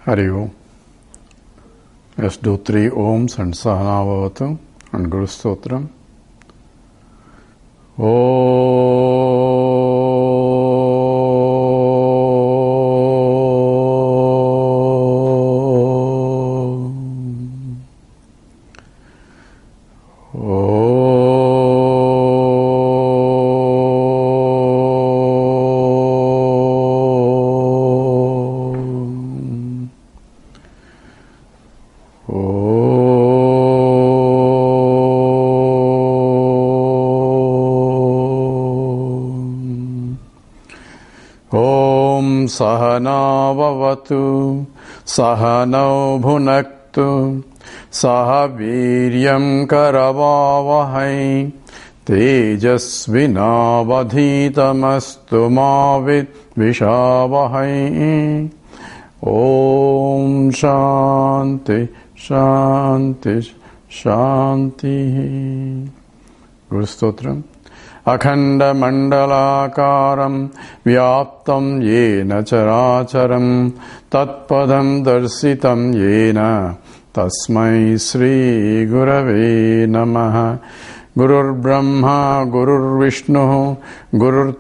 Hari Om. Let's do 3 Oms and Sahana Bhavatu and Guru Stotram. Sahana Bhavatu Sahanau Bhunaktu Saha Viryam Karavavahai Tejasvinavadhitamastu Mavid Vishavahai. Om Shanti Shanti Shanti. Guru Stotram. Akhanda Mandalakaram Vyaptam Yena Characharam Tatpadam Darsitam Yena Tasmai Sri Gurave Namaha. Gurur Brahma Gurur Vishnu Gurur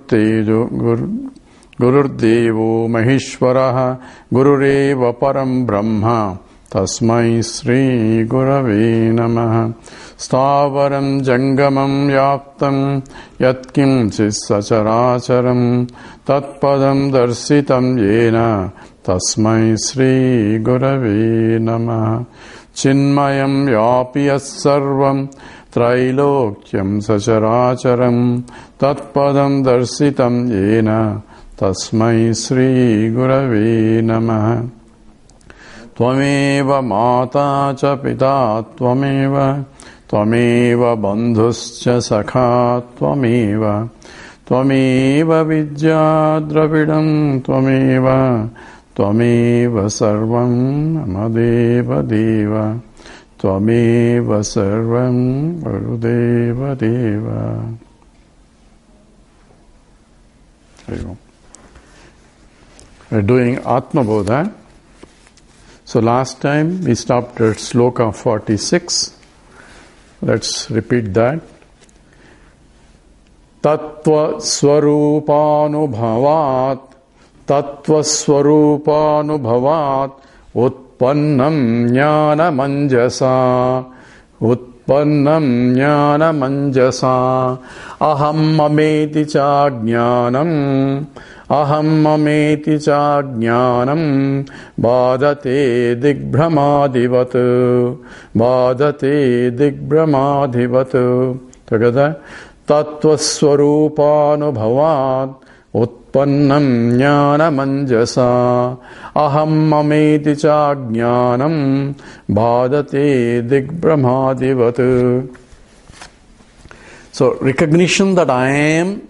Devo Maheshwaraha Gurureva Param Brahma Tasmai Sri Gurave Namaha. Stavaram Jangamam Yaptam Yatkim Sacharacharam Tatpadam Darsitam Yena Tasmai Sri Gurave Namaha. Chinmayam Yapiyas Sarvam Trailokyam Sacharacharam Tatpadam Darsitam Yena Tasmai Sri Gurave Namaha. Tvameva Mata Cha Pita Tvameva Tvameva Bandhuscha Sakha Tvameva Tvameva Vidya Dravidam Tvameva Tvameva Sarvam Amadeva Deva Tvameva Sarvam Varudeva Deva. We're doing Atma Bodha. So last time we stopped at Sloka 46. Let's repeat that. Tattva Swarupanubhavat Tattva Swarupanubhavat Utpannam Jnana Manjasa Utpannam Jnana Manjasa Aham Mameti Cha Jnanam Aham Mameti Cha Jnanam Bādate Digbhrāmadivatu Bādate Digbhrāmadivatu. Together. Tattva Swarupanubhavat Utpannam Jnana Manjasa Aham Mameti Cha Jnanam Bādate Digbhrāmadivatu. So recognition that I am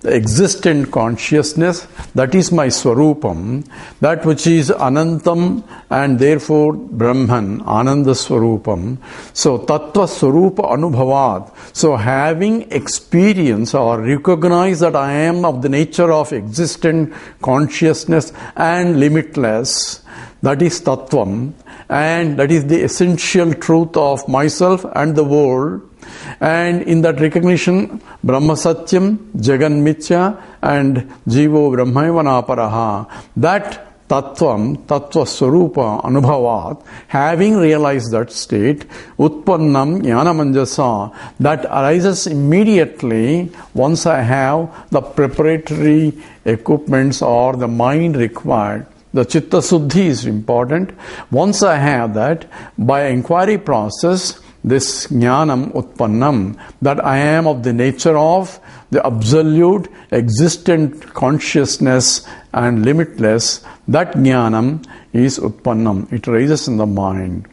the existent consciousness, that is my Swarupam, that which is Anantam and therefore Brahman, Ananda Swarupam. So Tattva Swarupa Anubhavat. So having experience or recognize that I am of the nature of existent consciousness and limitless, that is Tattvam, and that is the essential truth of myself and the world. And in that recognition, Brahma Satyam, Jagan Mithya, and Jivo Brahmavanaparaha, that Tattvam, Tattva Swarupa Anubhavat, having realized that state, Utpannam Jnana Manjasa, that arises immediately once I have the preparatory equipments or the mind required. The Chitta Suddhi is important. Once I have that, by inquiry process, this jnanam utpannam, that I am of the nature of the absolute existent consciousness and limitless, that jnanam is utpannam. It rises in the mind.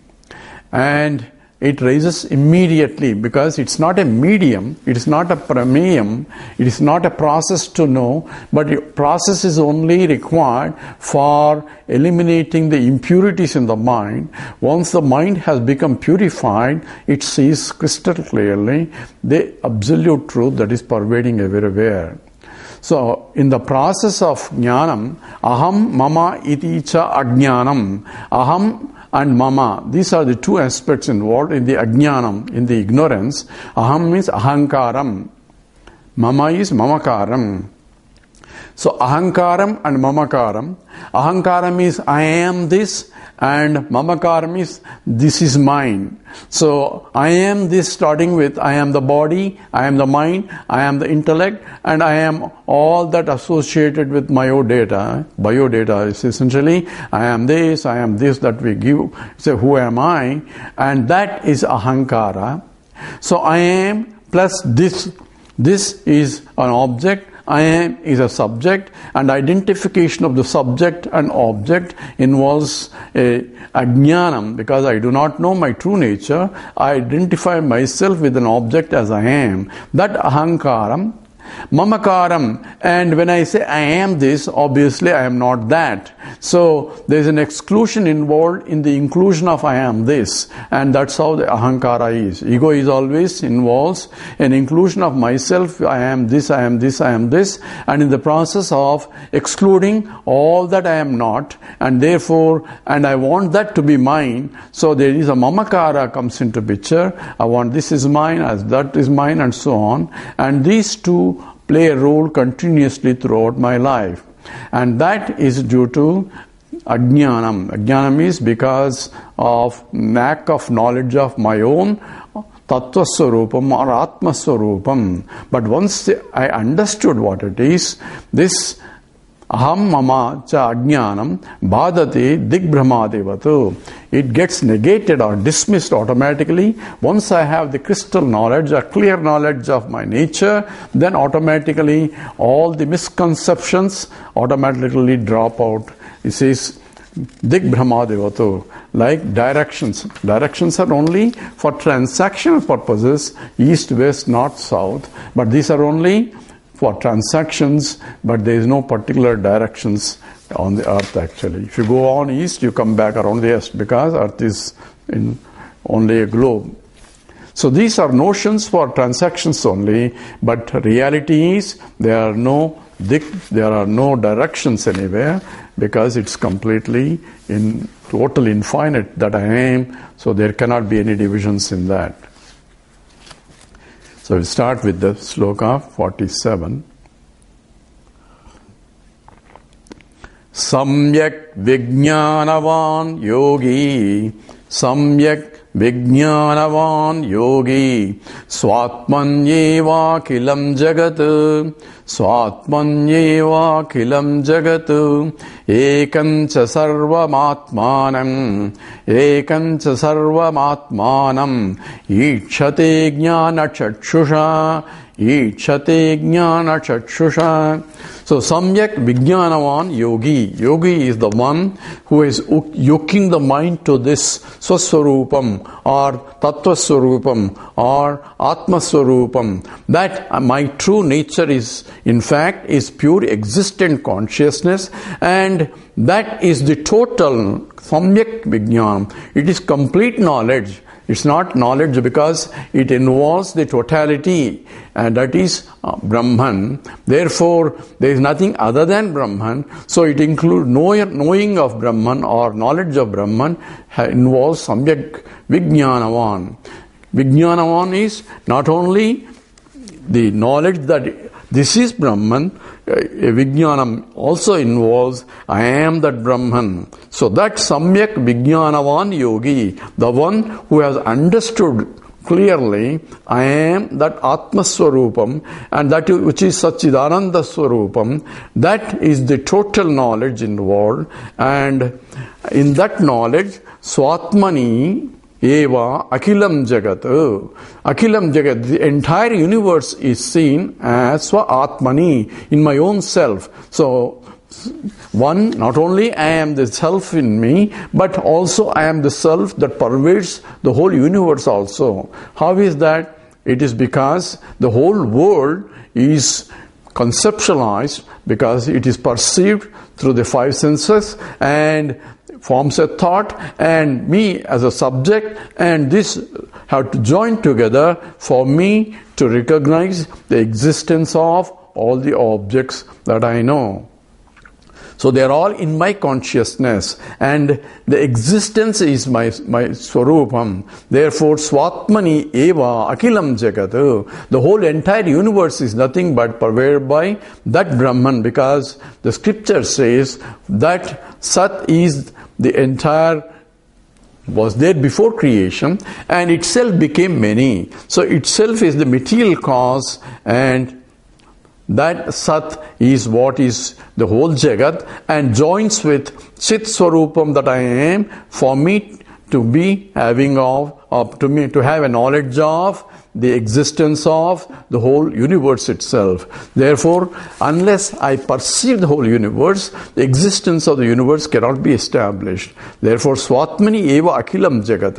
And it rises immediately because it's not a medium, it is not a prameyam, it is not a process to know, but a process is only required for eliminating the impurities in the mind. Once the mind has become purified, it sees crystal clearly the absolute truth that is pervading everywhere. So, in the process of jnanam, aham, mama, iti cha ajnanam. Aham and mama, these are the two aspects involved in the ajnanam, in the ignorance. Aham means ahankaram. Mama is mamakaram. So, ahankaram and mamakaram. Ahankaram is I am this, and mamakaram is this is mine. So, I am this starting with I am the body, I am the mind, I am the intellect, and I am all that associated with biodata. Biodata is essentially I am this that we give. So, who am I? And that is ahankara. So, I am plus this. This is an object. I am is a subject, and identification of the subject and object involves a ajnanam, because I do not know my true nature. I identify myself with an object as I am. That ahankaram. Mamakaram, and when I say I am this, obviously I am not that. So there is an exclusion involved in the inclusion of I am this, and that's how the ahankara is. Ego is always involves an inclusion of myself. I am this, I am this, I am this, and in the process of excluding all that I am not, and therefore, and I want that to be mine. So there is a mamakara comes into picture. I want this is mine, as that is mine, and so on. And these two play a role continuously throughout my life. And that is due to ajnanam. Ajnanam is because of lack of knowledge of my own tattva swarupam or atma swarupam. But once I understood what it is, this aham mama cha ajnanam bhadati digbrahmadevatu. It gets negated or dismissed automatically. Once I have the crystal knowledge, a clear knowledge of my nature, then automatically all the misconceptions automatically drop out. It says digbrahmadevatu, like directions. Directions are only for transactional purposes, east, west, north, south, but these are only for transactions, but there is no particular directions on the earth actually. If you go on east, you come back around the west, because earth is in only a globe. So these are notions for transactions only, but reality is there are no directions anywhere, because it's completely totally infinite that I am, so there cannot be any divisions in that. So we'll start with the sloka 47. Samyak vijnanavan yogi, samyak vijnanavan yogi, swatmanyeva kilam jagat, swatmanyeva kilam jagat, ekancha sarvamatmanam, ekancha sarvamatmanam, ikshate jnana chakshusha, ikshate jnana chakshusha. So, samyak vijnanavan yogi. Yogi is the one who is yoking the mind to this swaswarupam or tattvaswarupam or atmaswarupam. That my true nature is, in fact, is pure existent consciousness, and that is the total samyak vijnanam. It is complete knowledge. It's not knowledge because it involves the totality, and that is Brahman. Therefore, there is nothing other than Brahman. So it includes knowing of Brahman or knowledge of Brahman involves samyak vijnanavan. Vijnanavan is not only the knowledge that this is Brahman, vijnanam also involves I am that Brahman. So that samyak vijnanavan yogi, the one who has understood clearly I am that atmaswarupam, and that which is Satchidananda swarupam, that is the total knowledge involved, and in that knowledge swatmani eva akilam jagat. Akilam jagat, the entire universe is seen as swa atmani, in my own self. So one, not only I am the self in me, but also I am the self that pervades the whole universe also. How is that? It is because the whole world is conceptualized, because it is perceived through the five senses and forms a thought, and me as a subject, and this have to join together for me to recognize the existence of all the objects that I know. So they are all in my consciousness, and the existence is my swarupam. Therefore, swatmani eva akilam jagat. The whole entire universe is nothing but pervaded by that Brahman, because the scripture says that Sat is the entire, was there before creation, and itself became many. So itself is the material cause, and that Sat is what is the whole Jagat, and joins with Chit Swarupam that I am, for me to be having to have a knowledge of the existence of the whole universe itself. Therefore, unless I perceive the whole universe, the existence of the universe cannot be established. Therefore, Swatmani eva akilam jagat.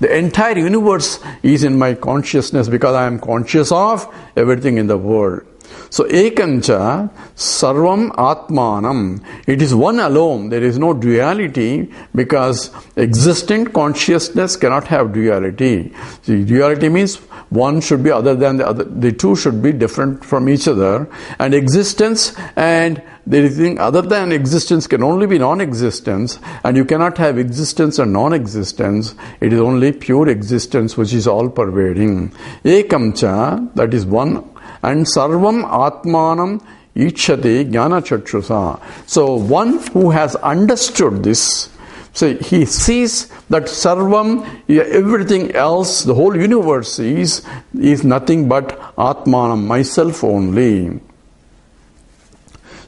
The entire universe is in my consciousness, because I am conscious of everything in the world. So, ekancha sarvam atmanam. It is one alone. There is no duality, because existent consciousness cannot have duality. See, duality means one should be other than the other. The two should be different from each other. And existence and anything other than existence can only be non-existence. And you cannot have existence and non-existence. It is only pure existence which is all pervading. Ekamcha, that is one. And sarvam atmanam ichhate jnana chakshusa. So one who has understood this, so he sees that sarvam, everything else, the whole universe is nothing but atmanam, myself only.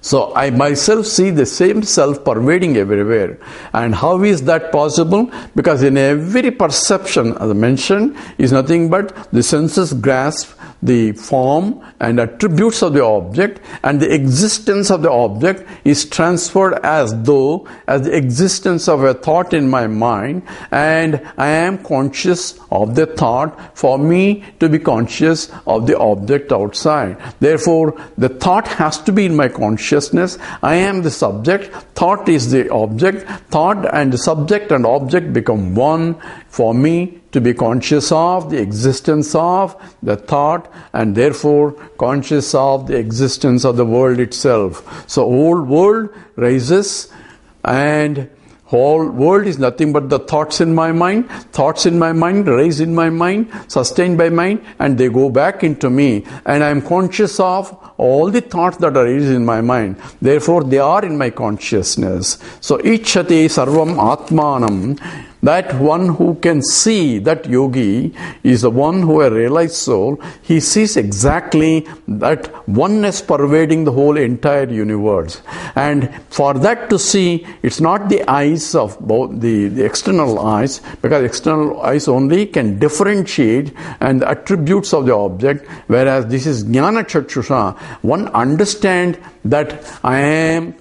So I myself see the same self pervading everywhere. And how is that possible? Because in every perception, as I mentioned, is nothing but the senses grasp the form and attributes of the object, and the existence of the object is transferred as though as the existence of a thought in my mind, and I am conscious of the thought for me to be conscious of the object outside. Therefore, the thought has to be in my consciousness. I am the subject, thought is the object, thought and the subject and object become one for me to be conscious of the existence of the thought, and therefore conscious of the existence of the world itself. So whole world rises, and whole world is nothing but the thoughts in my mind. Thoughts in my mind rise in my mind, sustained by mind, and they go back into me. And I am conscious of all the thoughts that are raised in my mind. Therefore, they are in my consciousness. So, Ichhate Sarvam Atmanam. That one who can see, that yogi is the one who has realized soul. He sees exactly that oneness pervading the whole entire universe. And for that to see, it's not the eyes of both the external eyes, because external eyes only can differentiate and the attributes of the object, whereas this is Jnana Chakshusha. One understand that I am,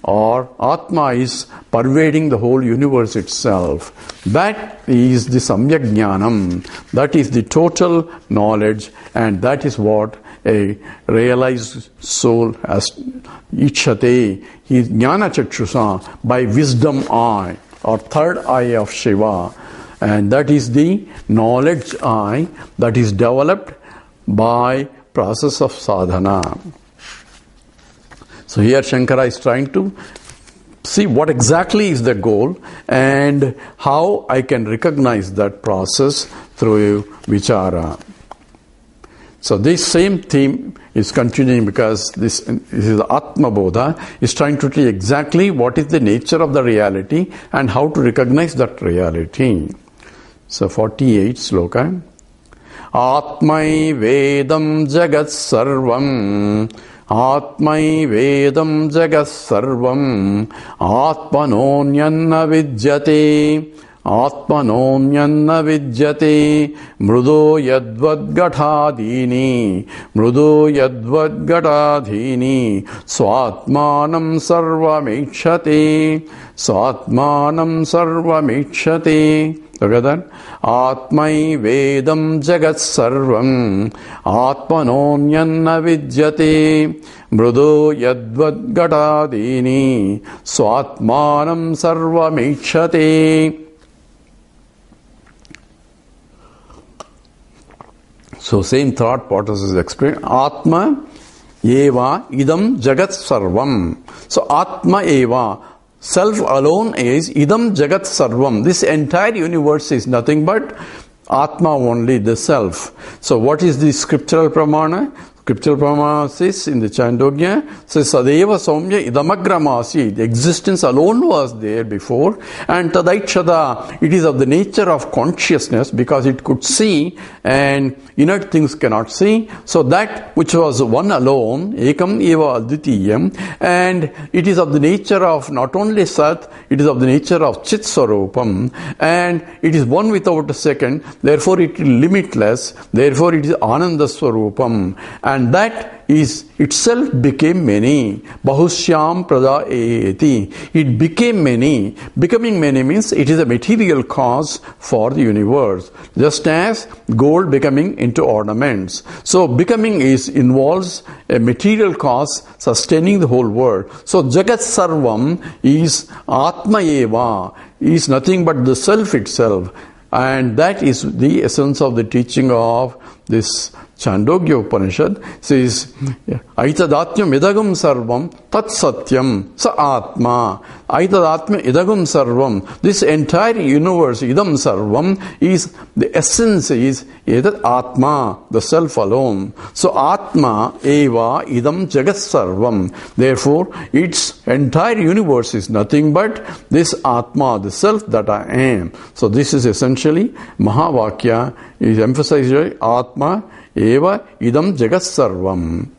or Atma is pervading the whole universe itself. That is the Samyak Jnanam. That is the total knowledge, and that is what a realized soul has. Ichhate, he is Jnana Chakshusa, by wisdom eye, or third eye of Shiva. And that is the knowledge eye that is developed by process of sadhana. So here Shankara is trying to see what exactly is the goal and how I can recognize that process through vichara. So this same theme is continuing, because this is Atma Bodha, is trying to tell exactly what is the nature of the reality and how to recognize that reality. So 48 sloka. Atmai Vedam Jagat Sarvam Atmai Vedam Jagat Sarvam Atmanonyanna Vidyate Atmanonyanna Vidyate Mrudo Yadvad Gatadini Mrudo Yadvad Gatadini Swatmanam Sarvamikshate Swatmanam Sarvamikshate. Together, Atmai Vedam Jagat Sarvam Atmanonyanna Vidyate Mrudo Yadvad Gatadini Swatmanam Sarvamikshate. So same thought process is explained. Atma eva idam jagat sarvam. So Atma eva, self alone is idam jagat sarvam. This entire universe is nothing but Atma only, the self. So what is the scriptural pramana? Scriptural pramana says in the Chandogya, says Sadeva Soumya Idamagramasi. The existence alone was there before. And Tadaikshada, it is of the nature of consciousness because it could see and inert things cannot see. So that which was one alone, Ekam Eva Advitiyam, and it is of the nature of not only Sat, it is of the nature of Chit Swarupam, and it is one without a second, therefore it is limitless, therefore it is Ananda Swarupam. And that is itself became many. Bahushyam prada eti. It became many. Becoming many means it is a material cause for the universe. Just as gold becoming into ornaments. So becoming involves a material cause sustaining the whole world. So Jagat Sarvam is Atma Eva, is nothing but the self itself. And that is the essence of the teaching of this Chandogya Upanishad. Says, Aitadatmya idagam sarvam tat satyam sa atma. Aitadatmya idagam sarvam. This entire universe, idam sarvam, is the essence is edat atma, the self alone. So atma eva idam jagat sarvam. Therefore, its entire universe is nothing but this atma, the self that I am. So this is essentially Mahavakya is emphasized atma eva idam jagat sarvam.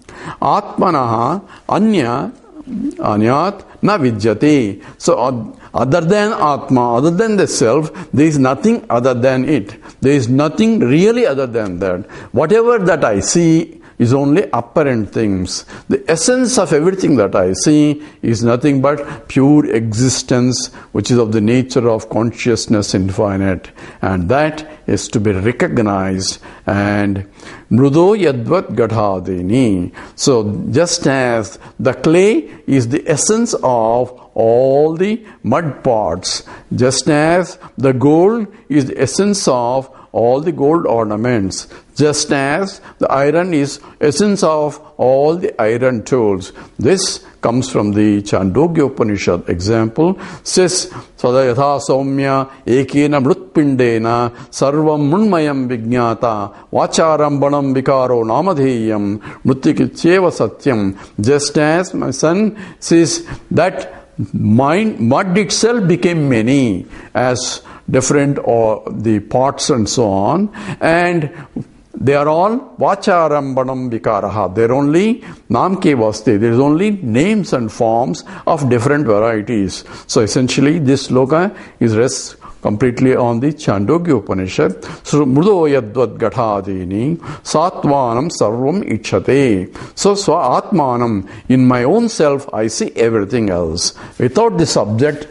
Atmanaha anya anyat na vidyate. So other than Atma, other than the self, there is nothing other than it. There is nothing really other than that. Whatever that I see is only apparent things. The essence of everything that I see is nothing but pure existence, which is of the nature of consciousness infinite. And that is to be recognized. And mrudo yadvat gadhadini. So just as the clay is the essence of all the mud pots, just as the gold is the essence of all the gold ornaments, just as the iron is essence of all the iron tools. This comes from the Chandogya Upanishad. Example says, Sadayatha Soumya Ekena Mrutpindena Sarvam Munmayam Vijnata Vacharambanam Vikaro Namadheyam Mrutikicheva Satyam. Just as my son says that mud itself became many as different or the pots and so on, and they are all Vacharambanam Vikaraha. They are only Namke Vaste. There is only names and forms of different varieties. So essentially this sloka is rests completely on the Chandogya Upanishad. So Mrudo Yadvat Gathadini Satvanam Sarvam Ichate. So Atmanam, in my own self I see everything else. Without this object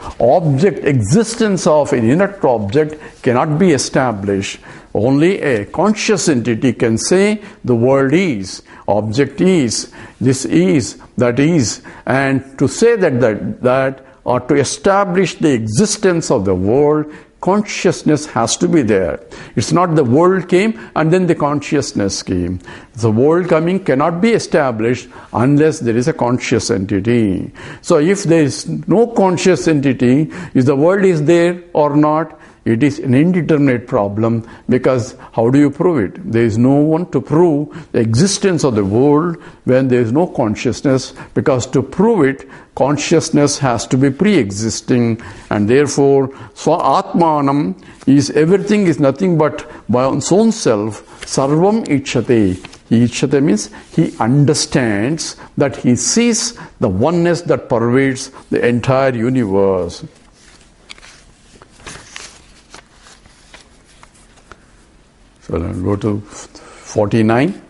existence of an inert object cannot be established. Only a conscious entity can say the world is, object is, this is, that is. And to say that or to establish the existence of the world, consciousness has to be there. It's not the world came and then the consciousness came. The world coming cannot be established unless there is a conscious entity. So if there is no conscious entity, if the world is there or not, it is an indeterminate problem, because how do you prove it? There is no one to prove the existence of the world when there is no consciousness, because to prove it, consciousness has to be pre-existing, and therefore Atmanam is everything is nothing but by one's own self. Sarvam Ichate. Ichate means he understands, that he sees the oneness that pervades the entire universe. So let's go to 49.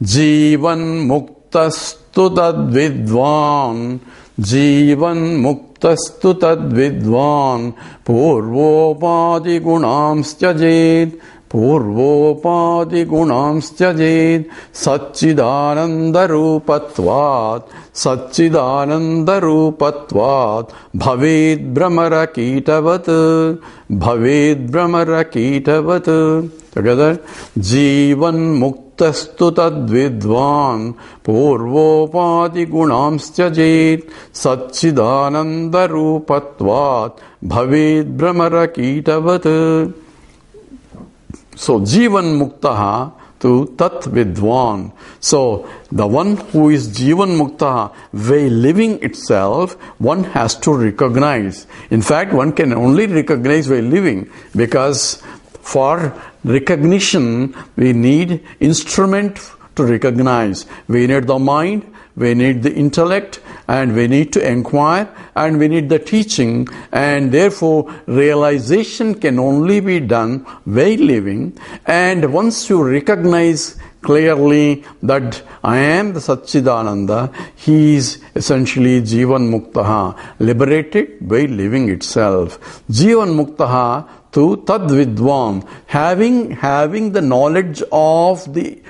Jivan muktastu tad vidvan. Jivan muktastu tad vidvan. Purvopadi gunamsya jed. Purvopadi gunamsya jed. Satchidananda rupatvat. Satchidananda rupatvat. Bhaved brahmara kitavat. Bhaved brahmara kitavat. Together, Jivan muktastu tad vidvan purvopadi gunams tyajet satchidananda rupatvat bhaved brahmara kitavat. So Jivan Muktaha to Tat Vidwan. So the one who is Jivan Muktaha, way living itself, one has to recognize. In fact, one can only recognize way living, because for recognition we need instrument to recognize. We need the mind, we need the intellect, and we need to inquire, and we need the teaching, and therefore realization can only be done by living. And once you recognize clearly that I am the Satchidananda, he is essentially Jivan Muktaha, liberated by living itself. Jivan Muktaha to Tad Vidwan, having the knowledge of the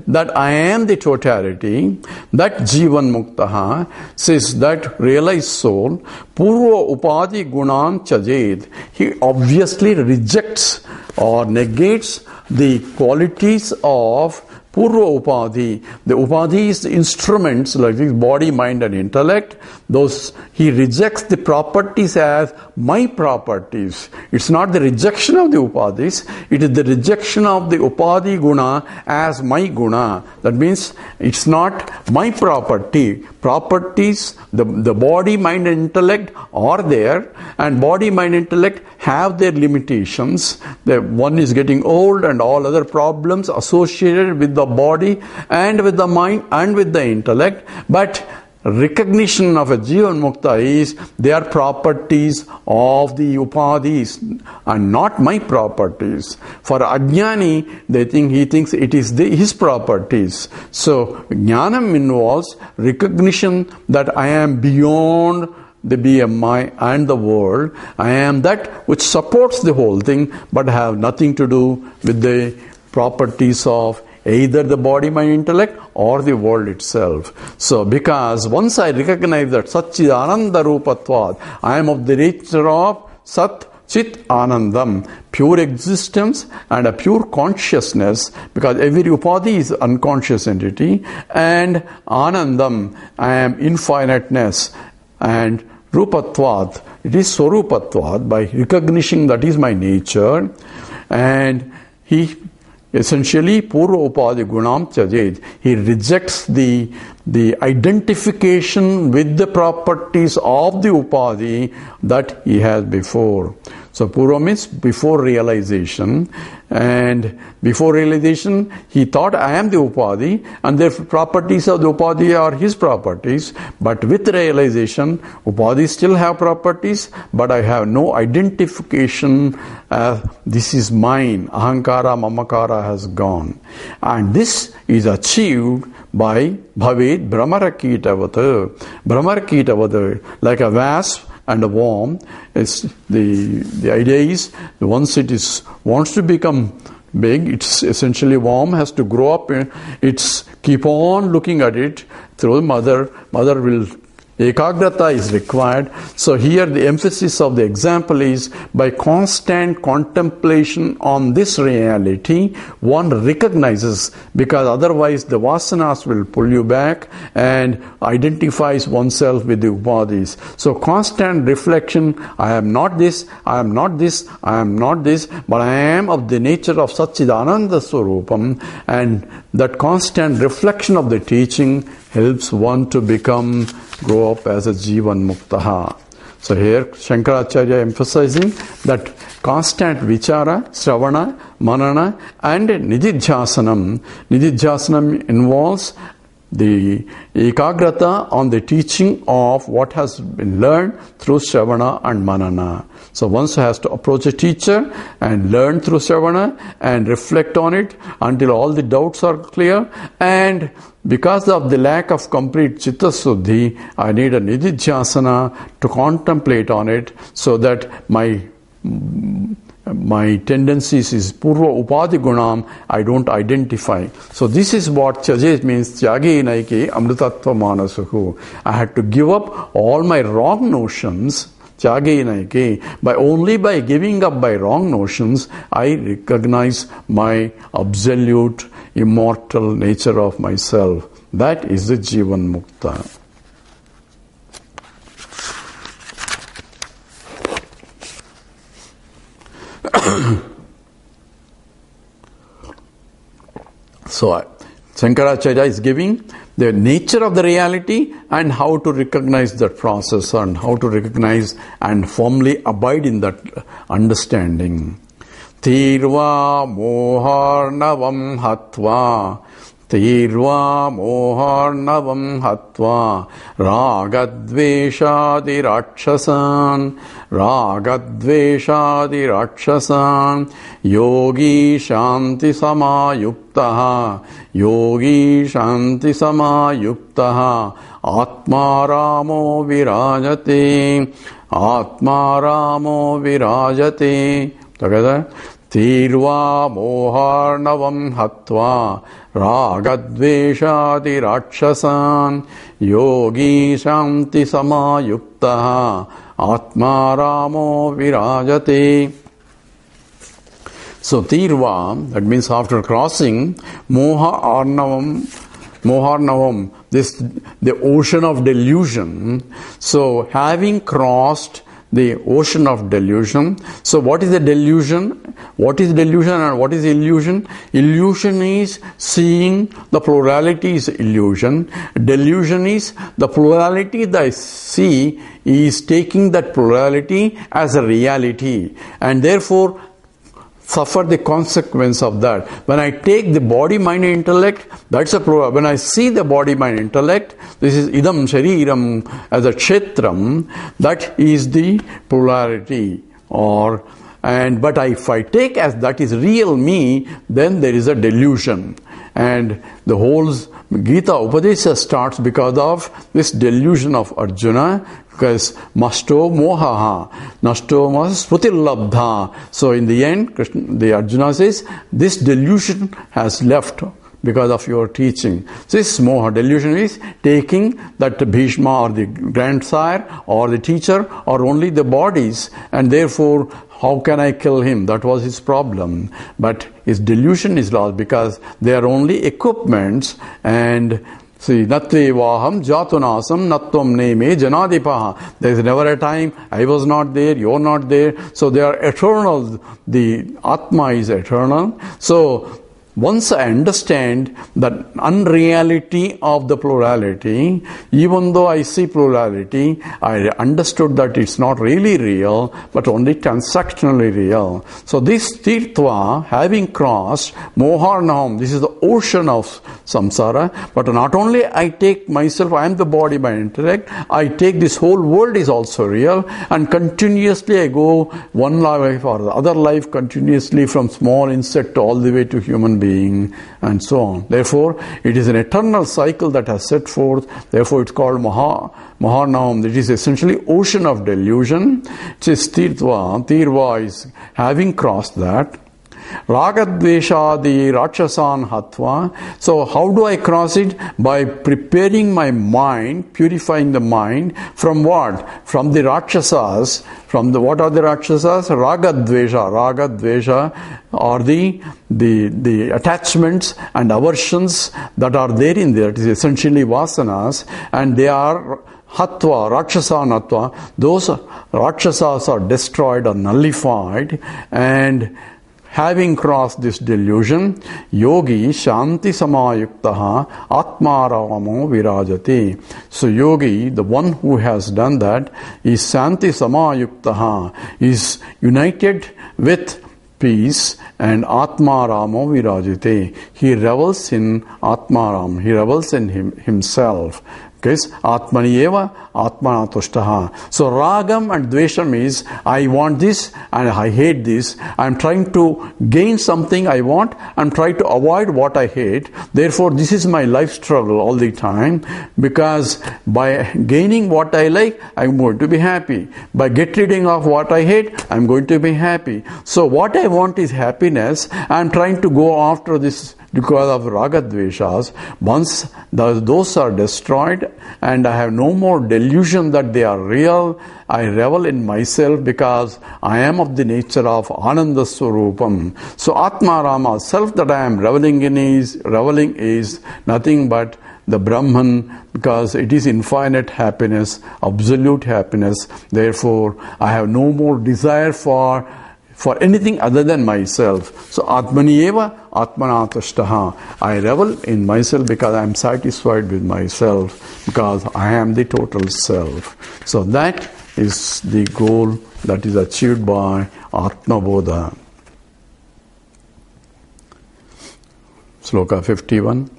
that I am the totality, that Jivan Muktaha says that realized soul, Purva Upadi Gunan Chajed, he obviously rejects or negates the qualities of Purva Upadhi. The Upadhi is the instruments like this body, mind and intellect. Those he rejects the properties as my properties. It's not the rejection of the Upadhis, it is the rejection of the Upadhi Guna as my Guna. That means it's not my property. Properties, the body, mind and intellect are there, and body, mind, intellect have their limitations. The one is getting old and all other problems associated with the body and with the mind and with the intellect. But recognition of a Jivan Mukta is they are properties of the Upadhis and not my properties. For Ajnani, he thinks it is his properties. So Jnanam involves recognition that I am beyond the BMI and the world. I am that which supports the whole thing, but have nothing to do with the properties of either the body, mind, intellect or the world itself. So because once I recognize that Satchidananda Rupatvat, I am of the nature of Sat Chit Anandam, pure existence and a pure consciousness, because every Upadhi is unconscious entity, and Anandam, I am infiniteness, and Rupatvat, it is Swarupatvat, by recognizing that is my nature. And he essentially Purva Upadhi Gunam Chajed, he rejects the identification with the properties of the Upadhi that he has before. So Purva means before realization, and before realization he thought I am the Upadhi and the properties of the Upadhi are his properties, but with realization Upadhis still have properties, but I have no identification as this is mine. Ahankara, Mamakara has gone, and this is achieved by Bhaved Brahmarakitavata. Brahmarakitavata, like a wasp and a worm. The idea is once it wants to become big, it's essentially worm has to grow up. It's keep on looking at it through the mother. Mother will Ekagrata is required. So here the emphasis of the example is by constant contemplation on this reality, one recognizes, because otherwise the vasanas will pull you back, and identifies oneself with the upadhis. So constant reflection, I am not this, I am not this, I am not this, but I am of the nature of Satchidananda Swarupam, and that constant reflection of the teaching helps one to grow up as a Jivan Muktaha. So here Shankaracharya emphasizing that constant vichara, sravana, manana and nididhyasanam. Nididhyasanam involves the ekagrata on the teaching of what has been learned through Shravana and Manana. So one has to approach a teacher and learn through Shravana and reflect on it until all the doubts are clear. And because of the lack of complete Chitta Suddhi, I need a Nididhyasana to contemplate on it, so that my tendencies is Purva Upadhi Gunam, I don't identify. So this is what Tyajet means, Tyage Naike Amritatva Manasuhu. I had to give up all my wrong notions Tyage. Only by giving up by wrong notions, I recognize my absolute immortal nature of myself. That is the Jivan Mukta. So, Shankaracharya is giving the nature of the reality and how to recognize that process and how to recognize and firmly abide in that understanding. Tirva moharnavam hatva Tirva moharnavam hatva ragadveshadi rakshasan yogi shanti samayuktaha atmaramo virajate together. Tirva moharnavam hatva ragadveshadi rakshasan yogi shanti samayuktaha atmaramo virajate. So Tirva, that means after crossing Moharnavam, the ocean of delusion. So having crossed the ocean of delusion. So what is the delusion? What is delusion and what is illusion? Illusion is seeing the plurality is illusion. Delusion is the plurality that I see is taking that plurality as a reality and therefore suffer the consequence of that. When I take the body, mind, and intellect, that's a plural. When I see the body, mind, intellect, this is idam shariram as a kshetram, that is the plurality. But if I take as that is real me, then there is a delusion. And the whole Gita Upadesha starts because of this delusion of Arjuna, because masto mohaha, nasto mas sputilabdha. So in the end, the Arjuna says, this delusion has left because of your teaching. This moha, delusion is taking that Bhishma or the grandsire or the teacher or only the bodies, and therefore how can I kill him? That was his problem. But his delusion is lost because they are only equipments. And see, natve vaham jatunasam natvam neme janadipaha. There is never a time I was not there, you are not there. So they are eternal. The Atma is eternal. So once I understand that unreality of the plurality, even though I see plurality, I understood that it's not really real, but only transactionally real. So this Tirtva, having crossed Moharnam, this is the ocean of samsara, but not only I take myself, I am the body, my intellect, I take this whole world is also real, and continuously I go one life or the other life continuously from small insect all the way to human being. And so on. Therefore, it is an eternal cycle that has set forth. Therefore, it's called Maharnam. It is essentially ocean of delusion. It is Tirtva. Tirva is having crossed that. Ragadveshadi Rakshasan Hatva. So how do I cross it? By preparing my mind, purifying the mind from what? From the Rakshasas. What are the Rakshasas? Ragadvesha are the attachments and aversions that are there in there. It is essentially vasanas, and they are Hatva, Rakshasan Hatva. Those Rakshasas are destroyed or nullified, and having crossed this delusion, yogi shanti samayuktaha atmaramo virajati. So yogi, the one who has done that, is shanti samayuktaha, is united with peace, and atmaramo virajate. He revels in atmaram, he revels in himself. Okay, Atmaniyeva Atmanatushtaha. So Ragam and Dvesham is, I want this and I hate this. I am trying to gain something I want and try to avoid what I hate. Therefore, this is my life struggle all the time, because by gaining what I like, I am going to be happy. By getting rid of what I hate, I am going to be happy. So what I want is happiness. I am trying to go after this because of ragadveshas. Once those are destroyed and I have no more delusion that they are real, I revel in myself because I am of the nature of Ananda Swarupam. So Atma Rama, self that I am reveling is nothing but the Brahman, because it is infinite happiness, absolute happiness. Therefore, I have no more desire for anything other than myself. So Atmani eva atmanatashtaha. I revel in myself because I am satisfied with myself, because I am the total self. So that is the goal that is achieved by Atma Bodha. Sloka 51.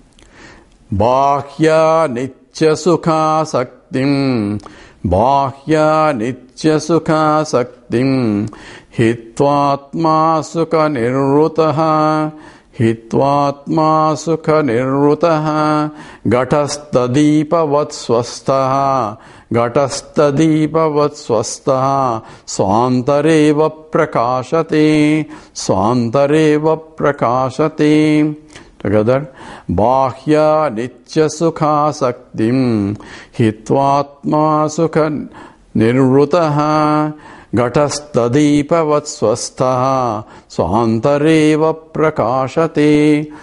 Bahya nitya sukha saktim, bahya nitya sukha saktim, hitvatma sukha nirrutaha, hitvatma sukha nirrutaha, gatastadipavat swastaha, gatastadipavat swastaha, swantareva prakashate, swantareva prakashate. Together, bahya nitya sukha saktim, hitvatma sukha nirrutaha, gatastadipavat swastaha, swantareva prakashate.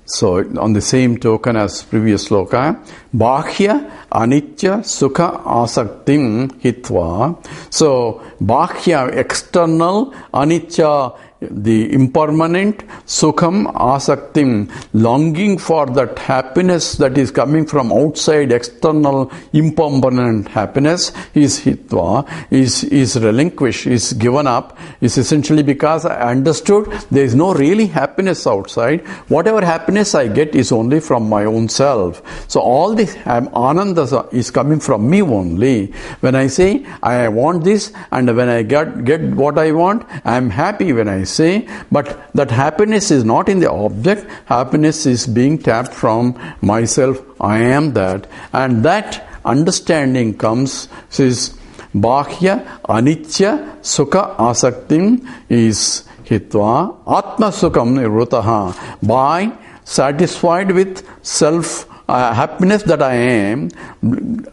So, on the same token as previous sloka, bahya anitya sukha asaktim hitva. So, bahya, external, anitya, the impermanent, sukham asaktim, longing for that happiness that is coming from outside, external, impermanent happiness, is hitva, is relinquished, is given up, is essentially because I understood there is no really happiness outside. Whatever happiness I get is only from my own self. So all this ananda is coming from me only. When I say I want this, and when I get what I want, I am happy when I say, but that happiness is not in the object. Happiness is being tapped from myself. I am that, and that understanding comes, says bahya anitya sukha asaktim is hitva atma sukham nirrutaha. By satisfied with self happiness that I am,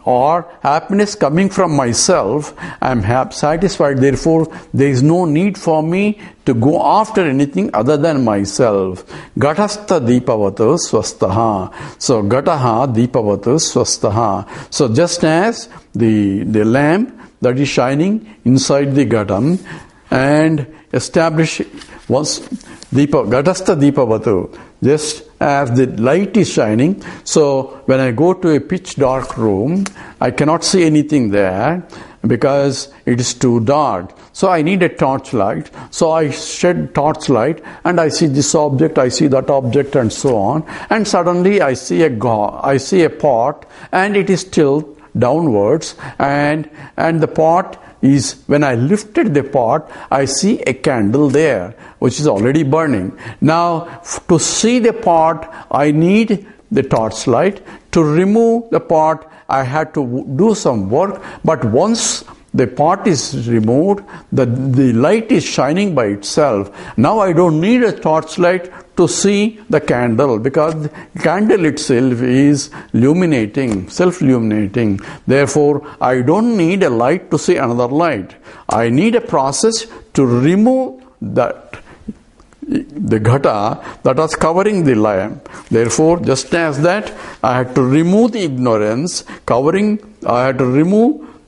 or happiness coming from myself, I am satisfied. Therefore, there is no need for me to go after anything other than myself. Gatastha dipavata swastaha. So, gataha dipavata swastaha. So, just as the lamp that is shining inside the gatam and establish once gatastha dipavata, just as the light is shining. So when I go to a pitch dark room, I cannot see anything there because it is too dark. So I need a torchlight. So I shed torchlight and I see this object, I see that object, and so on. And suddenly I see a pot, and it is tilted downwards, and the pot is, when I lifted the pot, I see a candle there, which is already burning. Now, to see the pot, I need the torchlight. To remove the pot, I had to do some work, but once the pot is removed, the light is shining by itself. Now I don't need a torchlight to see the candle, because the candle itself is illuminating, self-illuminating. Therefore, I don't need a light to see another light. I need a process to remove the ghata that was covering the lamp. Therefore, just as that, I had to remove the ignorance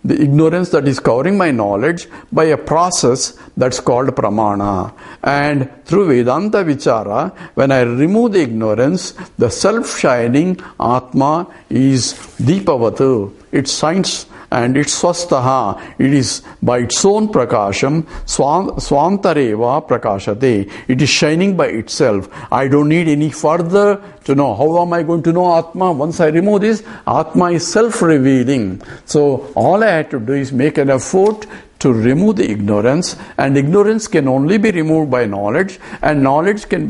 the ignorance that is covering my knowledge by a process that's called pramana. And through Vedanta Vichara, when I remove the ignorance, the self-shining Atma is Dipavatu. It shines and it's swastaha. It is by its own prakasham, swantareva prakashate. It is shining by itself. I don't need any further to know. How am I going to know Atma? Once I remove this, Atma is self-revealing. So all I have to do is make an effort to remove the ignorance, and ignorance can only be removed by knowledge, and knowledge can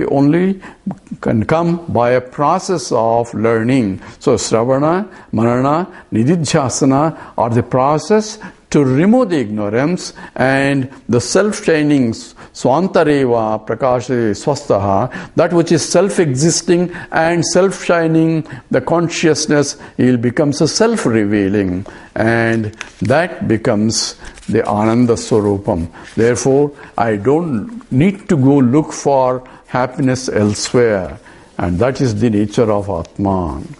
come by a process of learning. So Sravana, Manana, Nididhyasana are the process to remove the ignorance, and the self-shining swantareva prakashate swastaha, that which is self-existing and self-shining, the consciousness, it becomes a self-revealing, and that becomes the Ananda Swarupam. Therefore, I don't need to go look for happiness elsewhere, and that is the nature of Atman.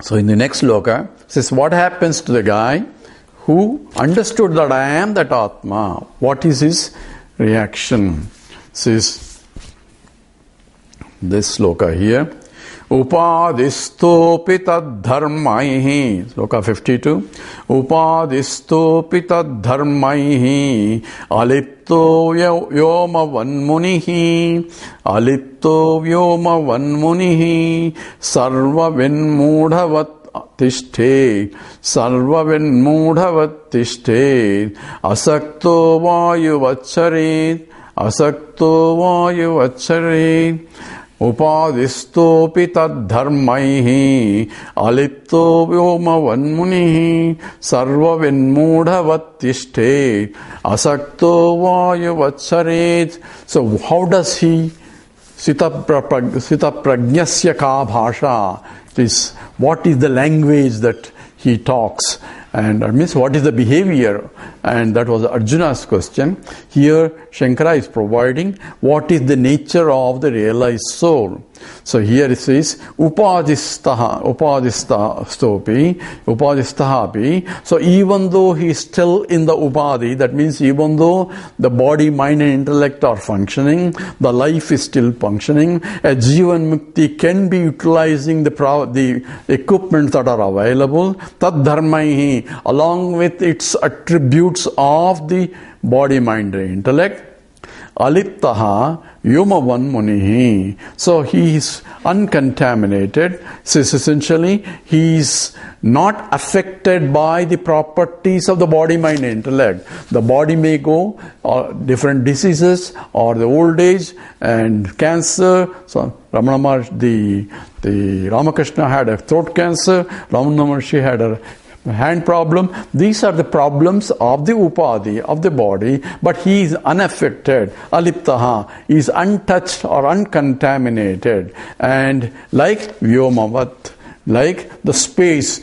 So in the next sloka, it says, what happens to the guy who understood that I am that Atma? What is his reaction? It says, this sloka here, Upadistopi tad dharmaihi, sloka 52, Upadistopi tad dharmaihi, alipto vyoma vanmunihi, alipto vyoma vanmunihi, sarva vinmudhavat tishte, sarva vinmudhavat tishte, asakto vayu vacharet, asakto vayu vacharet, Upadistopi tad dharmaihi, alipto vyoma vanmunihi, sarva vinmudhavat tishte, asakto vayu vacharet. So how does he Sita prajnasya ka bhasha? What is the language that he talks? And that means what is the behavior? And that was Arjuna's question. Here Shankara is providing what is the nature of the realized soul. So here it says upadistahapi. So even though he is still in the upadi, that means even though the body, mind and intellect are functioning, the life is still functioning, a Jivan Mukti can be utilizing the equipment that are available, tad dharmaihi, along with its attributes of the body, mind and intellect, aliptaha yumavan munihi. So he is uncontaminated. So essentially he is not affected by the properties of the body, mind and intellect. The body may go different diseases or the old age and cancer. So Ramana Maharshi, the Ramakrishna had a throat cancer, Ramana Maharshi had a hand problem. These are the problems of the upadi, of the body, but he is unaffected. Aliptaha is untouched or uncontaminated. And like Vyomavat, like the space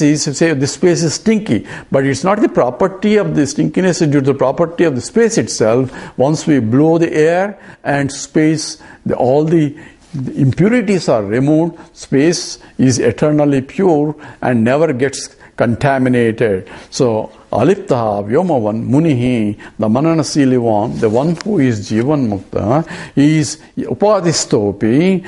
is, say the space is stinky, but it's not the property of the stinkiness, it's due to the property of the space itself. Once we blow the air and space, all the impurities are removed, space is eternally pure and never gets contaminated. So aliptaha vyomavan munihi, the mananasili one, the one who is jivan mukta, is upadistopi,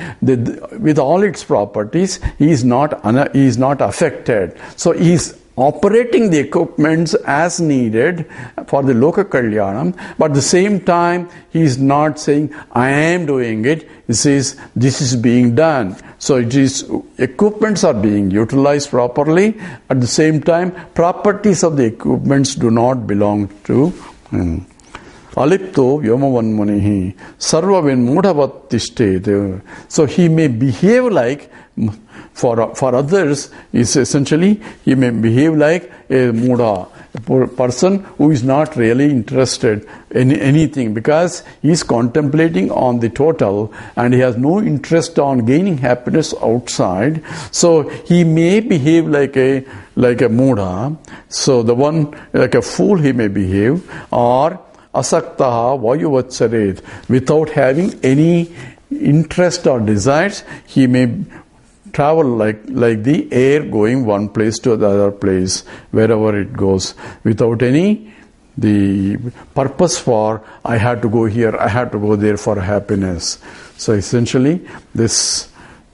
with all its properties, he is not affected. So he is operating the equipments as needed for the Loka Kalyanam, but at the same time he is not saying I am doing it. He says this is being done. So it is equipments are being utilized properly. At the same time, properties of the equipments do not belong to him. Alipto Vyomavan Munihi Sarva Vinmudhavat Tishtete. So he may behave like, for others, is essentially he may behave like a mudha, a person who is not really interested in anything, because he is contemplating on the total and he has no interest on gaining happiness outside. So he may behave like a mudha. So the one like a fool he may behave, or asaktaha vayuvatsaret, without having any interest or desires, he may travel like the air going one place to the other place, wherever it goes, without any the purpose for I had to go here, I had to go there for happiness. So essentially there's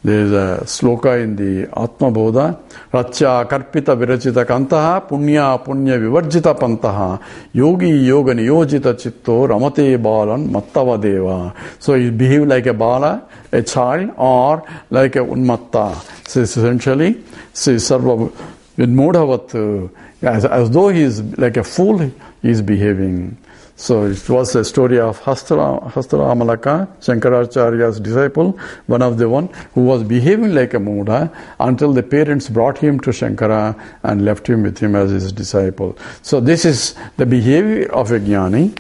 a sloka in the Atma Bodha, Ratcha Karpita Virajita Kantaha Punya Punya Vivarjita Pantaha Yogi Yoga Niyojita Chitto Ramate Balan Mattava Deva. So he behave like a bala, a child, or like a unmatta. So essentially, Sarva Vidmodhavat, as though he is like a fool, he is behaving. So it was a story of Hastaramalaka, Shankaracharya's disciple, one of the one who was behaving like a Muda until the parents brought him to Shankara and left him with him as his disciple. So this is the behavior of a Jnani,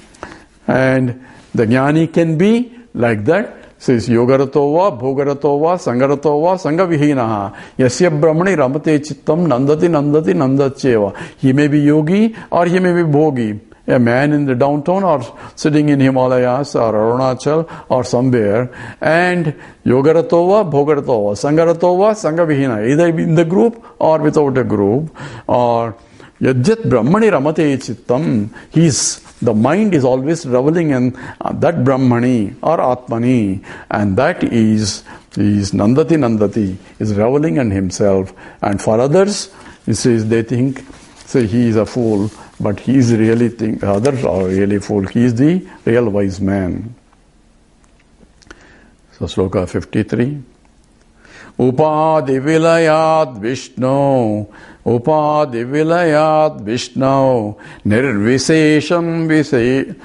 and the Jnani can be like that. Says yogaratova, bhogaratova, sangaratova, sangavihinaha. Yasya brahmani ramate chittam nandati nandati nandacheva. He may be yogi or he may be bhogi. A man in the downtown or sitting in Himalayas or Arunachal or somewhere, and yogaratova, bhogaratova, sangaratova, sangavihina, either in the group or without a group, or yajat brahmani ramate chittam. The mind is always reveling in that Brahmani or Atmani, and that is Nandati, is reveling in himself. And for others, he says they think, say he is a fool, but he is really others are really fool. He is the real wise man. So Sloka 53. Upadi vilayat Vishnu, Upadi vilayat Vishnu, Nirvisesham Vishen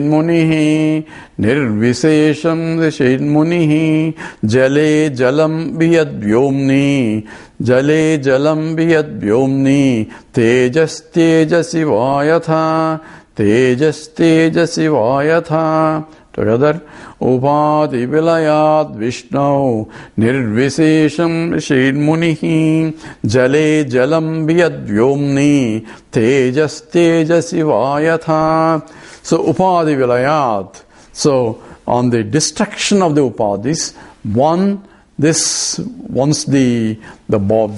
Munihi, Nirvisesham Vishen Munihi, Jale Jalam Biyad Vyomni, Jale Jalam Biyad Vyomni, Tejas Tejasi Vayatha, Tejas Tejasi Vayatha. Together, Upadi vilayat Vishnu, Nirvisesham Vishen Munihi, Jale Jalam Biyad Vyomni, Tejas Tejasi Vayatha. So Upadi vilayat. So on the destruction of the Upadis, once the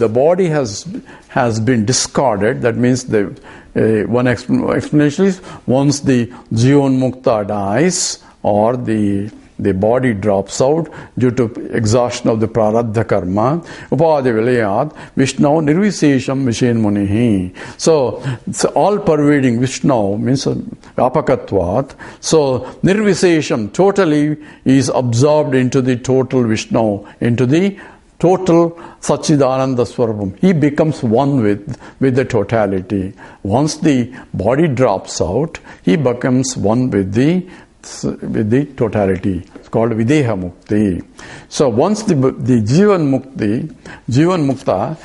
body has been discarded, that means one explanation is once the Jivan Mukta dies, or the body drops out due to exhaustion of the prarabdha karma, Upadi vilayat Vishnu nirvisesham Vishen Munihi. So it's all pervading Vishnu means Vyapakatvat. So nirvisesham totally is absorbed into the total Vishnu, into the total Satchidananda Swarupam. He becomes one with the totality. Once the body drops out, he becomes one with the totality. It's called Videha Mukti. So once the Jivan Mukta,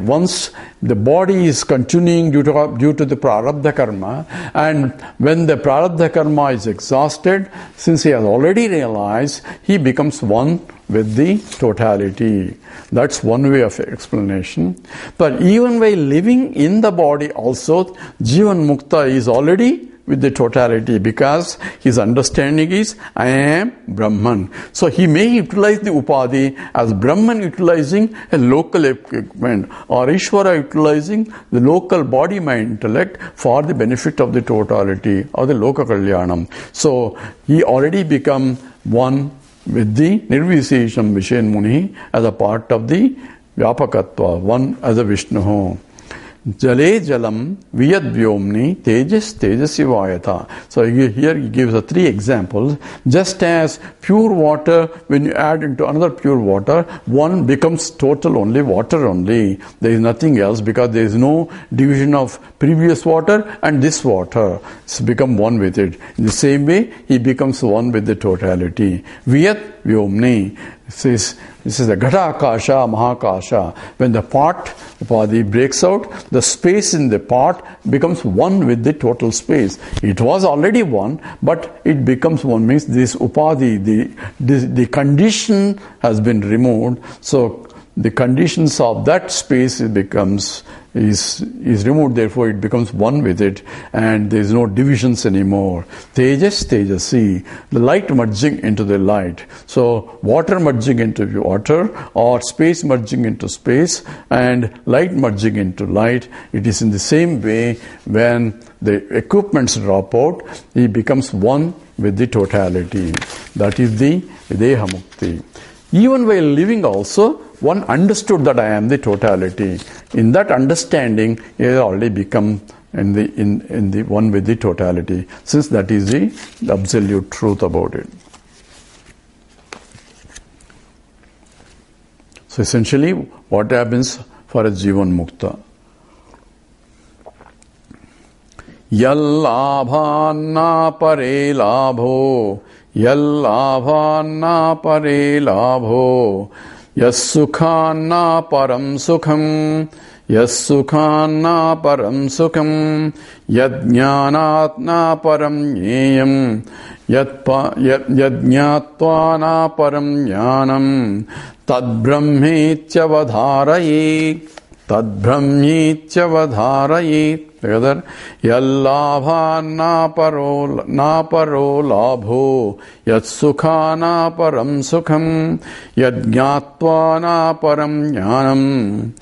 once the body is continuing due to the Prarabdha Karma, and when the Prarabdha Karma is exhausted, since he has already realized, he becomes one with the totality. That's one way of explanation. But even while living in the body also, Jivan Mukta is already with the totality, because his understanding is I am Brahman. So he may utilize the Upadi as Brahman utilizing a local equipment, or Ishvara utilizing the local body, mind, intellect for the benefit of the totality or the Loka Kalyanam. So he already become one with the Nirvisesham Vishen Muni as a part of the Vyapakatva, one as a Vishnu. Jale Jalam Viyad Vyomni Tejas Tejasi Vayatha. So here he gives 3 examples. Just as pure water, when you add into another pure water, one becomes total only, water only. There is nothing else, because there is no division of previous water and this water. It's become one with it. In the same way, he becomes one with the totality. Viyad Vyomni. This is the Ghata Akasha, Mahakasha. When the part Upadi breaks out, the space in the part becomes one with the total space. It was already one, but it becomes one, means this Upadi, the condition has been removed. So the conditions of that space is removed, therefore it becomes one with it, and there is no divisions anymore. Tejas, Tejasi, the light merging into the light. So water merging into water, or space merging into space, and light merging into light. It is in the same way when the equipments drop out, he becomes one with the totality. That is the Videha Mukti. Even while living also, one understood that I am the totality. In that understanding, he has already become in the one with the totality, since that is the absolute truth about it. So essentially, what happens for a Jivan Mukta? Yallabhanna pare labho, Yallabhanna pare labho, Yassukhanna param sukham, Yassukhanna param sukham, Yajnanatna param nyeyam, Yajñatvana param jnanam, Tadbrahmetyavadharayet, Tadbrahmetyavadharayet. Together, Yallabha na paro labho, Yatsukhana param sukham, Yajñatvana param jnanam,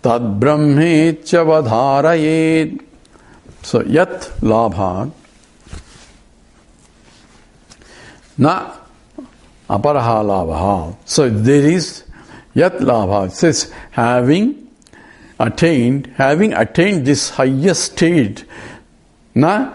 Tadbrahmetyavadharayet. So, Yat labha na aparaha labha. So there is yat labha. It says having attained this highest state, na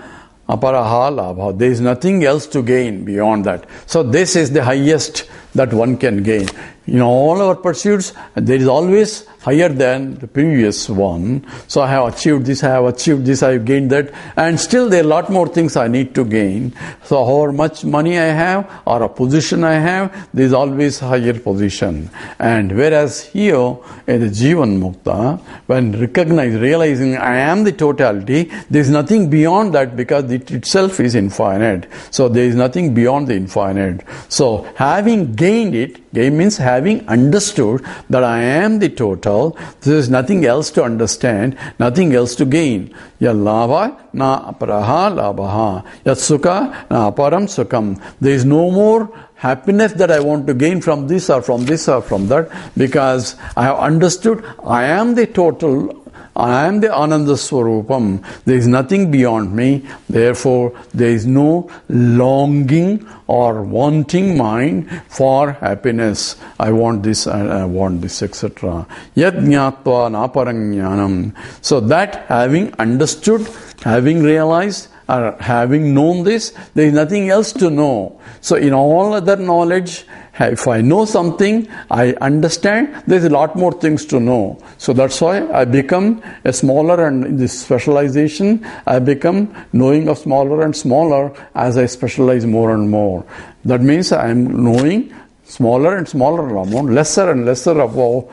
aparaha labha. There is nothing else to gain beyond that. So this is the highest that one can gain. In all our pursuits, there is always higher than the previous one. So I have achieved this, I have gained that, and still there are a lot more things I need to gain. So however much money I have or a position I have, there is always higher position. And whereas here in the Jivan Mukta, when realizing I am the totality, there is nothing beyond that because it itself is infinite. So there is nothing beyond the infinite. So having gained it, gain means having understood that I am the total, there is nothing else to understand, nothing else to gain. Yallabha na aparaha labha, yatsukha na aparam sukham. There is no more happiness that I want to gain from this or from this or from that, because I have understood I am the total, I am the Ananda Swarupam. There is nothing beyond me. Therefore, there is no longing or wanting mind for happiness. I want this, I want this, etc. Yad jnatva naparang jnanam. So that having understood, having realized, or having known this, there is nothing else to know. So in all other knowledge, if I know something, I understand, there is a lot more things to know. So that's why I become a smaller, and in this specialization, I become knowing of smaller and smaller as I specialize more and more. That means I am knowing smaller and smaller amount, lesser and lesser above.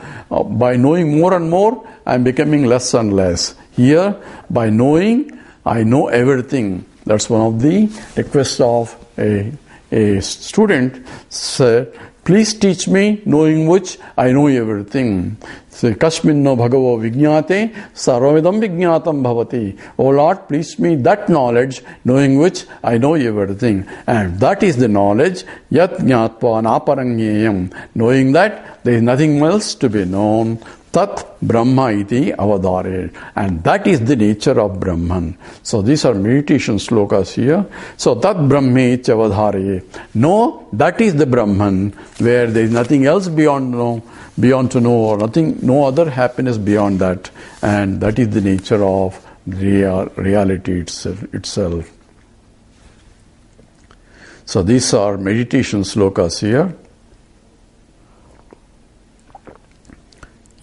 By knowing more and more, I am becoming less and less. Here, by knowing, I know everything. That's one of the requests of a student. Said, please teach me, knowing which I know everything. So, Kasminno Bhagavo Vijñate Sarvamidam Vijñatam Bhavati. Oh Lord, please me that knowledge, knowing which I know everything. And that is the knowledge, Yat Jnatva Naparanyeyam. Knowing that there is nothing else to be known. Tat Brahma iti avadare. And that is the nature of Brahman. So these are meditation slokas here. So Tat Brahma iti avadare. No, that is the Brahman, where there is nothing else beyond to know, or nothing, no other happiness beyond that. And that is the nature of reality itself. So these are meditation slokas here.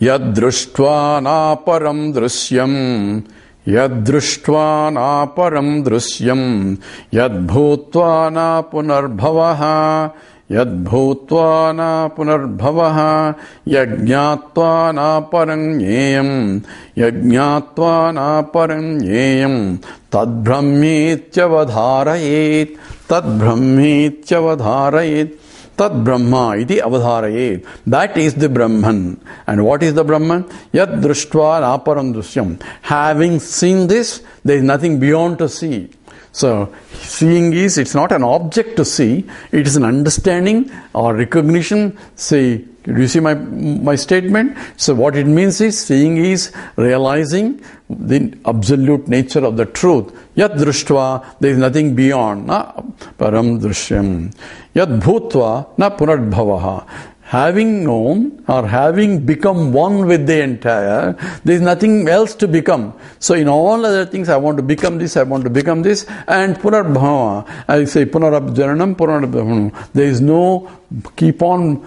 Yadruštva naparam drishyam, Yadruštva naparam drishyam, Yadbhutva na punarbhavaha, Yadbhutva na punarbhavaha, Yajñatva na paranyeyam, Yajñatva na paranyeyam, Tadbrahmetyavadharayet, Tadbrahmetyavadharayet. Tad Brahma iti avadharayet. That is the Brahman. And what is the Brahman? Yad društva naparam drishyam. Having seen this, there is nothing beyond to see. So, seeing is, it's not an object to see, it is an understanding or recognition. Say, do you see my statement? So what it means is, seeing is realizing the absolute nature of the truth. Yad društva, there is nothing beyond. Na param drishyam. Yad bhutva, na punarbhavaha. Having known or having become one with the entire, there is nothing else to become. So in all other things, I want to become this, I want to become this, and punarbhava, I say punarabjaranam, punarabhavanam. There is no keep on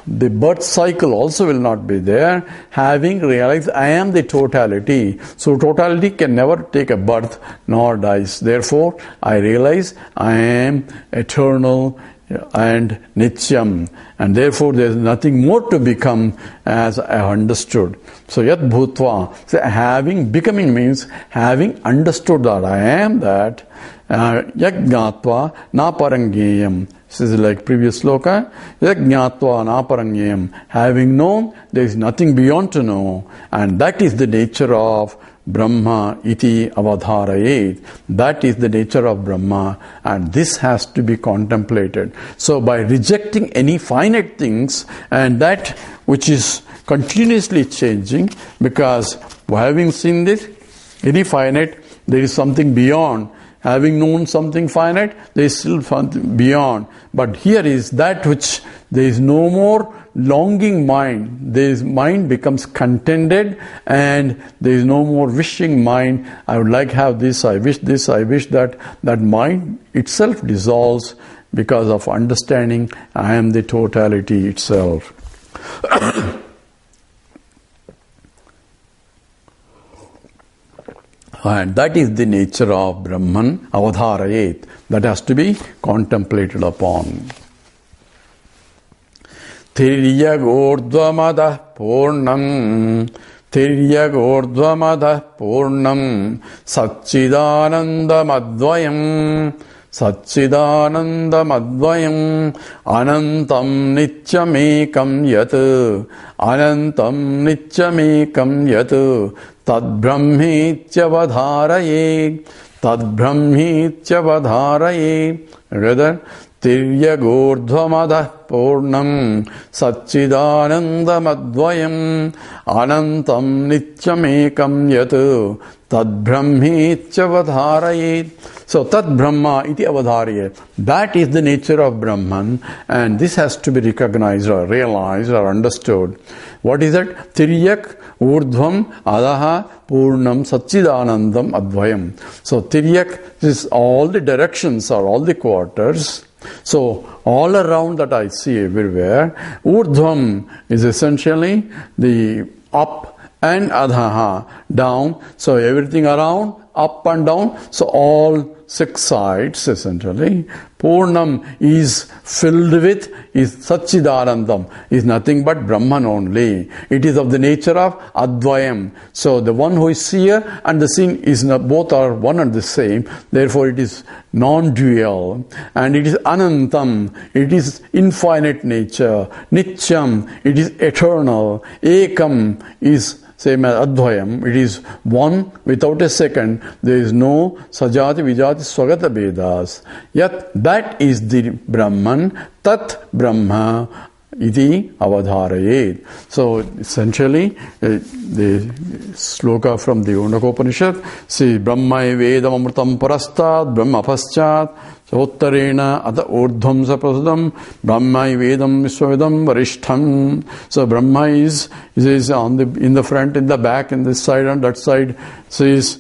the birth cycle also will not be there, having realized I am the totality. So totality can never take a birth nor dies. Therefore, I realize I am eternal and nityam, and therefore there is nothing more to become as I have understood. So yat bhutva, so having, becoming means having understood that I am that, yajnatva na parangeyam. This is like previous sloka. Yajnatva na parangeyam. Having known, there is nothing beyond to know, and that is the nature of Brahma iti avadharayet. That is the nature of Brahma, and this has to be contemplated. So by rejecting any finite things and that which is continuously changing, because having seen this, any finite, there is something beyond. Having known something finite, there is still something beyond. But here is that which there is no more longing mind. This mind becomes contented, and there is no more wishing mind. I would like to have this, I wish that. That mind itself dissolves because of understanding I am the totality itself. And that is the nature of Brahman, avadharayet. That has to be contemplated upon. Tiryagordvamadah purnam, Tiryagordvamadah purnam, Satchidanandam advayam, Satchidanandam advayam, Anantam nityamekam yat, Anantam nityamekam yat, Tadbrahmityavadharayet, Tadbrahmityavadharayet. Together, Tiryagordvamadah purnam, Satchidanandam advayam, Anantam nityamekam yat, Tadbrahmityavadharayet. So Tat Brahma iti avadharayet. That is the nature of Brahman, and this has to be recognized or realized or understood. What is it? Tiryak urdhvam adaha purnam satchidanandam advayam. So Tiryak is all the directions or all the quarters. So all around that I see everywhere. Urdhvam is essentially the up, and adhaha, down. So everything around, up and down. So all 6 sides essentially. Purnam is filled with, is Satchidanandam, is nothing but Brahman only. It is of the nature of Advayam. So the one who is seer and the seen is not, both are one and the same. Therefore it is non-dual. And it is Anantam, it is infinite nature. Nityam, it is eternal. Ekam is same as Advayam, it is one without a second. There is no Sajati, Vijati, Swagata Vedas. Yet that is the Brahman, Tat Brahma iti avadharayet. So essentially, the sloka from the Undakopanishad, see Brahma Vedam Amrutam Parastad, Brahma Paschat, Uttarena Ata Urdhvam Saprasadam, Brahma Vedam Visvavedam Varishtham. So Brahma is on the in the front, in the back, in this side and that side. So is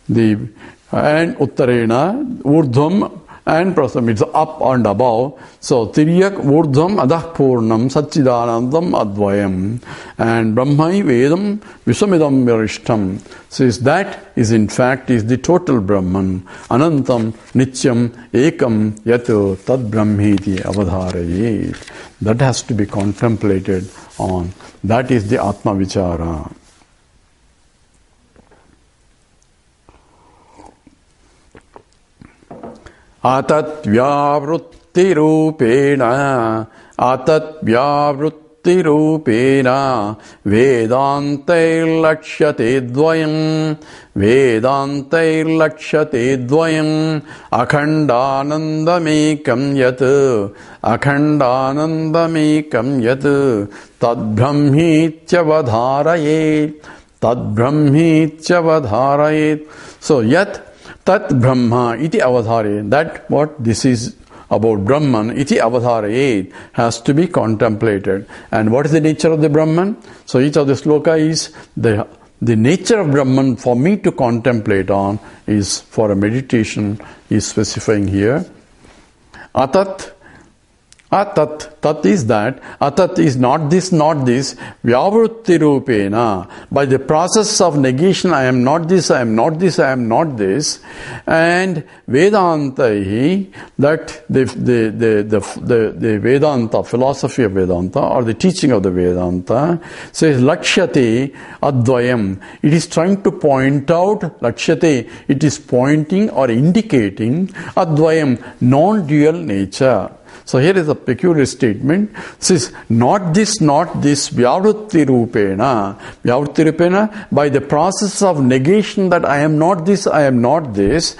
the and Uttarena Urdhvam and Prasadam, it's up and above. So Tiryak Urdhvam Adah Purnam Satchidanandam Advayam, and Brahma Vedam Vishamidam Varishtham. So that is in fact is the total Brahman. Anantam Nityam Ekam Yato Tad Brahmiti Avadharayet. That has to be contemplated on. That is the Atma Vichara. Atat vyavrutti rupena vedantair lakshate dvayam akhandanandamekam yat tadbrahmityavadharayet. So yat Tat Brahma iti avadharayet. That what this is about Brahman iti avadharayet has to be contemplated. And what is the nature of the Brahman? So each of the sloka is the nature of Brahman for me to contemplate on is for a meditation is specifying here. Atat Tat is that, atat is not this, vyavrutti rupena. By the process of negation, I am not this, I am not this, I am not this. And Vedantai, that the Vedanta, philosophy of Vedanta, or the teaching of the Vedanta, says Lakshyate Advayam. It is trying to point out, Lakshyate, it is pointing or indicating Advayam, non-dual nature. So here is a peculiar statement. It says, not this, vyavrutti rupena. Vyavrutti rupena, by the process of negation that I am not this, I am not this,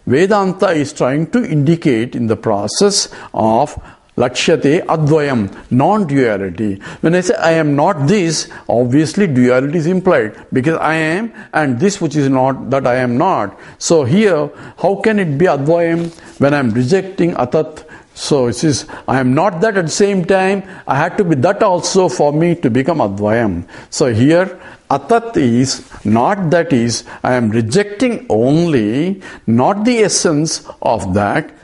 Vedanta is trying to indicate in the process of Lakshyate Advayam, non-duality. When I say I am not this, obviously duality is implied, because I am and this which is not, that I am not. So here, how can it be Advayam when I am rejecting Atat? So it says, I am not that at the same time, I had to be that also for me to become Advayam. So here, Atat is not that is, I am rejecting only, not the essence of that,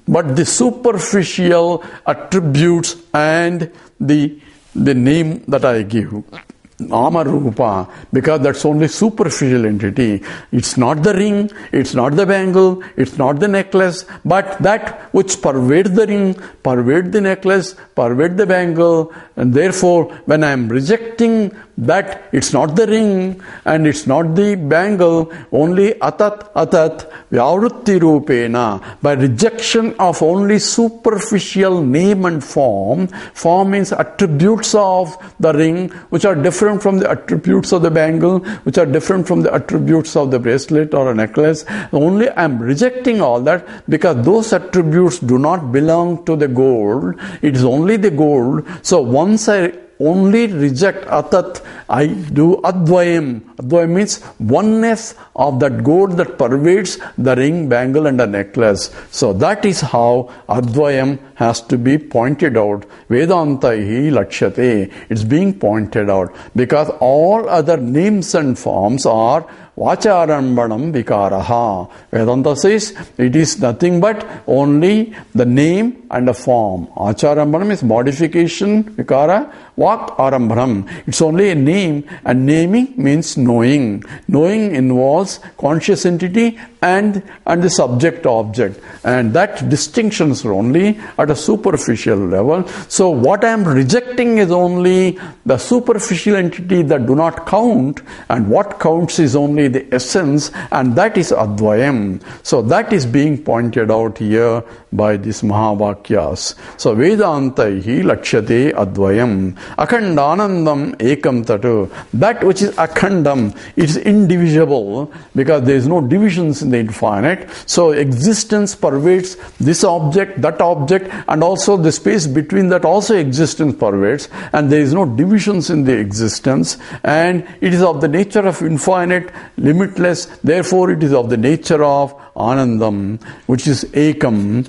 but the superficial attributes and the name that I give. Nama Rupa, because that's only superficial entity. It's not the ring, it's not the bangle, it's not the necklace, but that which pervades the ring, pervades the necklace, pervades the bangle, and therefore when I am rejecting that it's not the ring and it's not the bangle, only atat, vyavrutti rupena, by rejection of only superficial name and form. Form means attributes of the ring, which are different from the attributes of the bangle, which are different from the attributes of the bracelet or a necklace. Only I am rejecting all that because those attributes do not belong to the gold. It is only the gold. So once I only reject atat, I do advayam. Advayam means oneness of that gold that pervades the ring, bangle and a necklace. So that is how advayam has to be pointed out. Vedantai lakshyate. It's being pointed out because all other names and forms are Vacharambanam vikaraha. Vedanta says it is nothing but only the name and the form. Acharambanam is modification, vikara, vak arambanam. It's only a name, and naming means knowing. Knowing involves conscious entity and the subject object, and that distinction is only at a superficial level. So what I am rejecting is only the superficial entity that do not count, and what counts is only the essence, and that is Advayam. So that is being pointed out here by these Mahavakyas. So Vedantaihi Lakshyate Advayam. Akhandanandam Ekam Tatu. That which is Akhandam, it is indivisible because there is no divisions in the infinite. So existence pervades this object, that object, and also the space between that also existence pervades, and there is no divisions in the existence, and it is of the nature of infinite, limitless, therefore it is of the nature of Anandam, which is Ekam,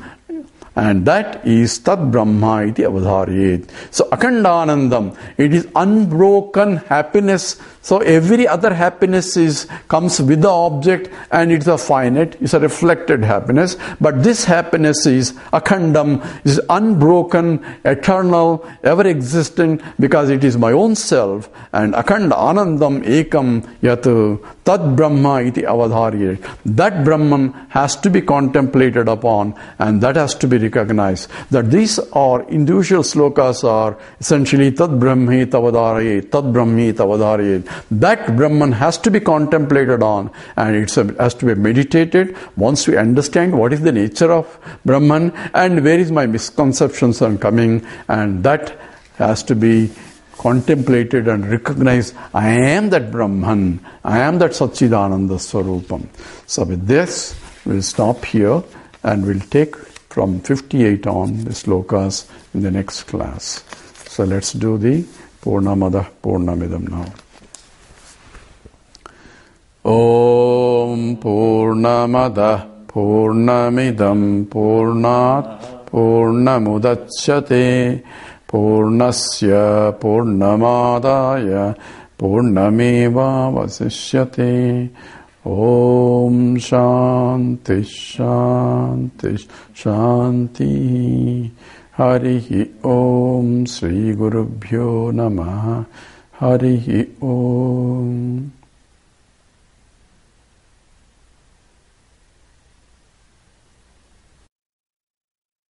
and that is Tad Brahma iti avadharayet. So Akhandanandam, it is unbroken happiness. So every other happiness comes with the object, and it's a finite, it's a reflected happiness. But this happiness is Akhandam, is unbroken, eternal, ever existent, because it is my own self. And Akhanda Anandam Ekam Yatu Tad Brahma iti avadharayet. That Brahman has to be contemplated upon, and that has to be recognized. That these are individual slokas are essentially Tad Brahmi Tavadharayet, Tad Brahmi Tavadharayet. That Brahman has to be contemplated on, and it has to be meditated. Once we understand what is the nature of Brahman and where is my misconceptions are coming, and that has to be contemplated and recognized. I am that Brahman, I am that Satchidananda Swarupam. So with this, we'll stop here and we'll take from 58 on the slokas in the next class. So let's do the Purnamada Purnamidam now. Om Purnamada Purnamidam Purnat Purnamudachyate Purnasya Purnamadaya Purnameva Vasishyate. Om Shanti Shanti Shanti. Harihi Om. Sri Gurubhyo Namaha. Harihi Om.